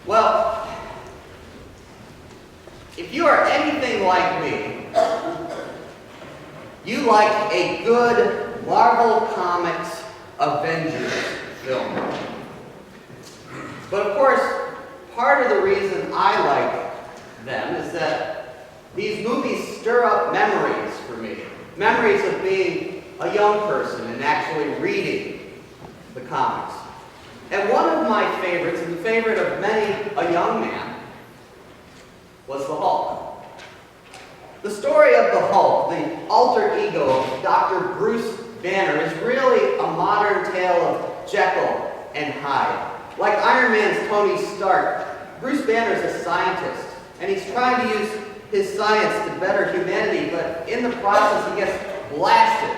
Well, if you are anything like me, you like a good Marvel Comics Avengers film. But of course, part of the reason I like them is that these movies stir up memories for me. Memories of being a young person and actually reading the comics. And one of my favorites, and the favorite of many a young man, was the Hulk. The story of the Hulk, the alter ego of Dr. Bruce Banner, is really a modern tale of Jekyll and Hyde. Like Iron Man's Tony Stark, Bruce Banner is a scientist, and he's trying to use his science to better humanity, but in the process he gets blasted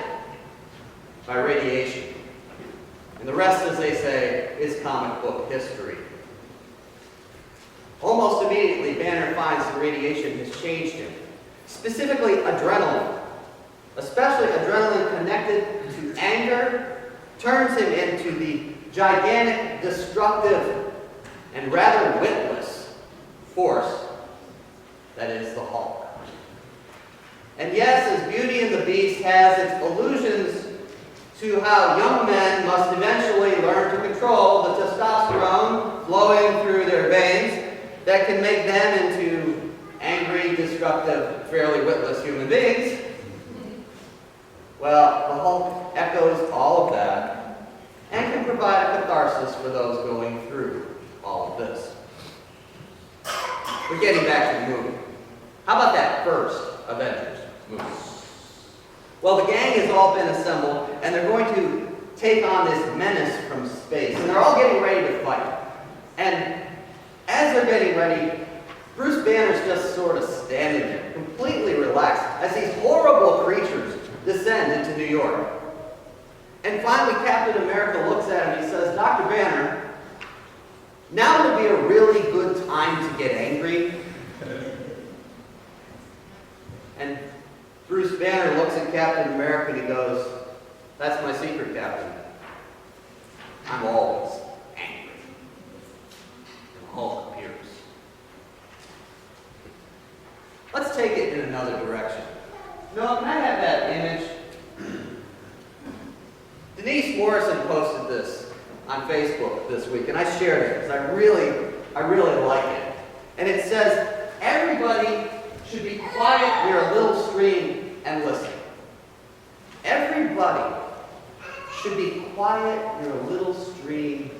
by radiation. And the rest, as they say, is comic book history. Almost immediately, Banner finds the radiation has changed him. Specifically, adrenaline. Especially adrenaline connected to anger turns him into the gigantic, destructive, and rather witless force that is the Hulk. And yes, as Beauty and the Beast has its allusions to how young men must eventually learn to control the testosterone flowing through their veins that can make them into angry, destructive, fairly witless human beings. Well, the Hulk echoes all of that and can provide a catharsis for those going through all of this. But getting back to the movie. How about that first Avengers movie? Well, the gang has all been assembled, and they're going to take on this menace from space. And they're all getting ready to fight. And as they're getting ready, Bruce Banner's just sort of standing there, completely relaxed, as these horrible creatures descend into New York. And finally, Captain America looks at him and he says, "Dr. Banner, now would be a really good time to get angry." And Bruce Banner looks at Captain America and he goes, "That's my secret, Captain. I'm always angry." And the Hulk appears. Let's take it in another direction. No, can I have that image? Denise Morrison posted this on Facebook this week, and I shared it because I really like it. And it says, "Everybody should be quiet near a little stream and listen." Everybody should be quiet near a little stream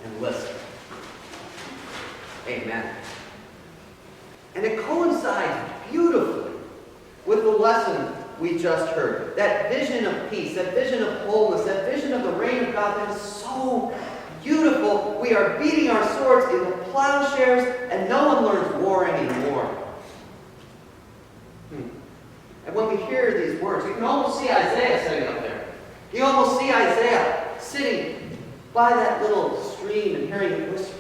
and listen. Amen. And it coincides beautifully with the lesson we just heard. That vision of peace, that vision of wholeness, that vision of the reign of God that is so beautiful. We are beating our swords into plowshares and no one learns war anymore. And when we hear these words, you can almost see Isaiah sitting up there. You almost see Isaiah sitting by that little stream and hearing it whisper.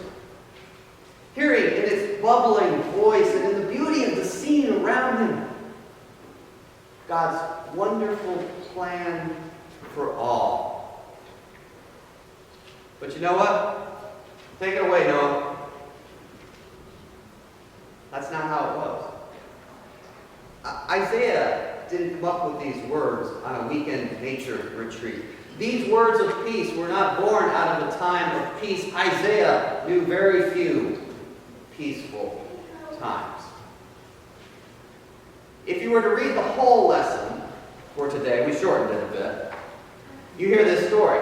Hearing in its bubbling voice and in the beauty of the scene around him, God's wonderful plan for all. But you know what? Take it away, Noah. That's not how it was. Isaiah didn't come up with these words on a weekend nature retreat. These words of peace were not born out of a time of peace. Isaiah knew very few peaceful times. If you were to read the whole lesson for today, we shortened it a bit, you hear this story.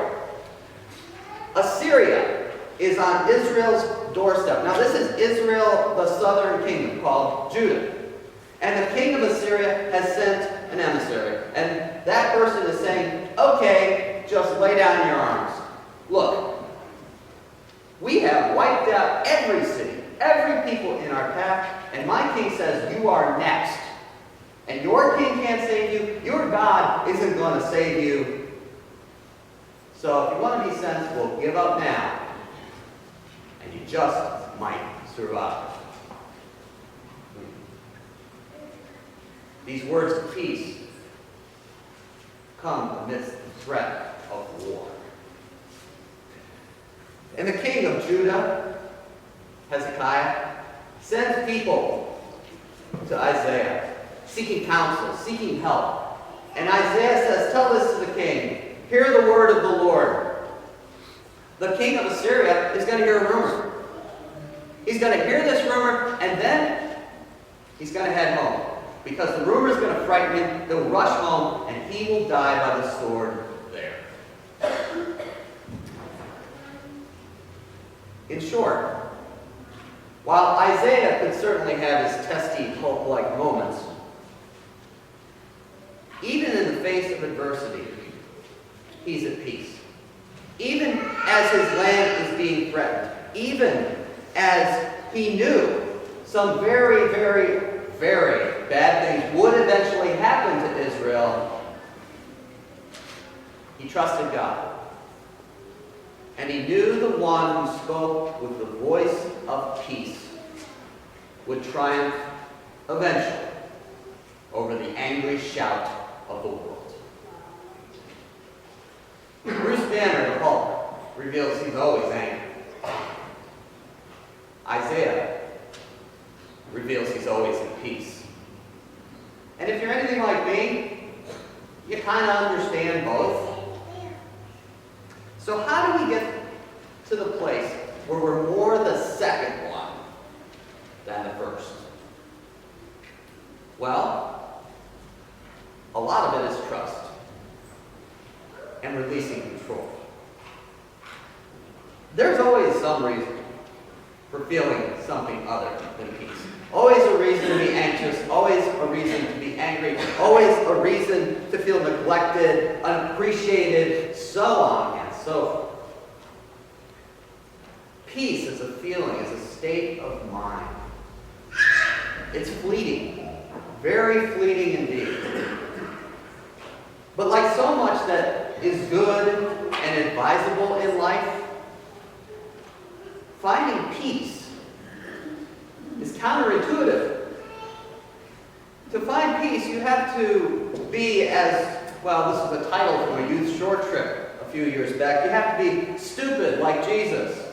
Assyria is on Israel's doorstep. Now this is Israel, the southern kingdom called Judah. And the king of Assyria has sent an emissary. And that person is saying, "Okay, just lay down your arms. Look, we have wiped out every city, every people in our path, and my king says you are next. And your king can't save you, your God isn't going to save you. So if you want to be sensible, give up now, and you just might survive." These words of peace come amidst the threat of war. And the king of Judah Hezekiah, sends people to Isaiah, seeking counsel, seeking help. And Isaiah says, tell this to the king. Hear the word of the Lord. The king of Assyria is going to hear a rumor. He's going to hear this rumor, and then he's going to head home. Because the rumor is going to frighten him. He'll rush home, and he will die by the sword there. In short, while Isaiah could certainly have his testy, hope-like moments, even in the face of adversity, he's at peace. Even as his land is being threatened, even as he knew some very, very, very bad things would eventually happen to Israel, he trusted God. And he knew the one who spoke with the voice of peace would triumph eventually over the angry shout of the world. Bruce Banner, the Hulk, reveals he's always angry. Isaiah reveals he's always at peace. And if you're anything like me, you kind of understand both. So how do we get to the place where we're more the second one than the first? Well, a lot of it is trust and releasing control. There's always some reason for feeling something other than peace. Always a reason to be anxious, always a reason to be angry, always a reason to feel neglected, unappreciated, so on and so forth. Peace is a feeling, is a state of mind. It's fleeting, very fleeting indeed. But like so much that is good and advisable in life, finding peace is counterintuitive. To find peace, you have to be as, well, this is a title from a youth short trip a few years back, you have to be stupid like Jesus,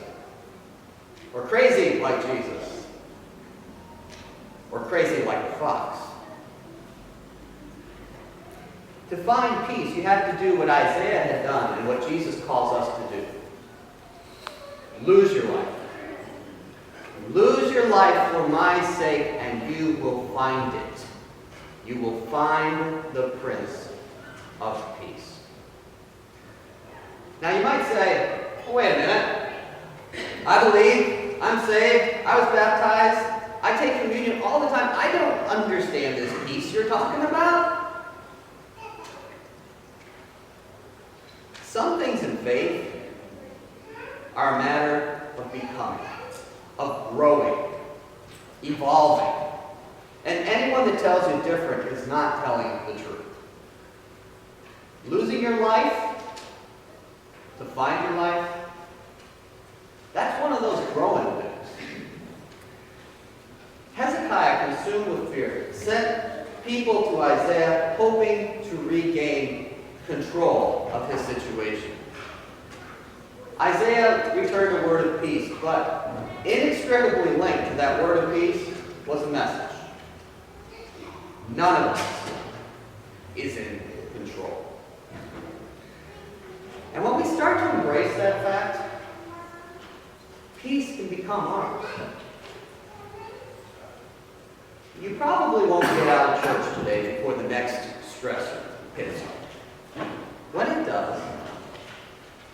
or crazy like Jesus, or crazy like a fox. To find peace, you have to do what Isaiah had done and what Jesus calls us to do. Lose your life. Lose your life for my sake, and you will find it. You will find the Prince of Peace. Now you might say, oh, wait a minute. I believe, I'm saved, I was baptized, I take communion all the time. I don't understand this peace you're talking about. Some things in faith are a matter of becoming, of growing, evolving. And anyone that tells you different is not telling the truth. Losing your life to find your life, that's one of those growing things. Hezekiah, consumed with fear, sent people to Isaiah hoping to regain control of his situation. Isaiah returned a word of peace, but inextricably linked to that word of peace was a message. None of us is in control. And when we start to embrace that fact, peace can become ours. You probably won't get out of church today before the next stressor hits you. When it does,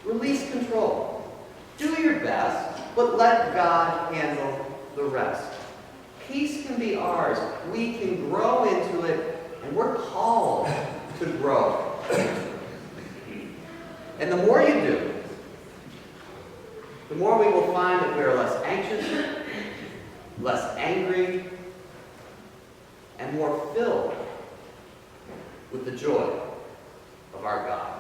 release control. Do your best, but let God handle the rest. Peace can be ours. We can grow into it, and we're called to grow. And the more you do, the more we will find that we are less anxious, less angry, and more filled with the joy of our God.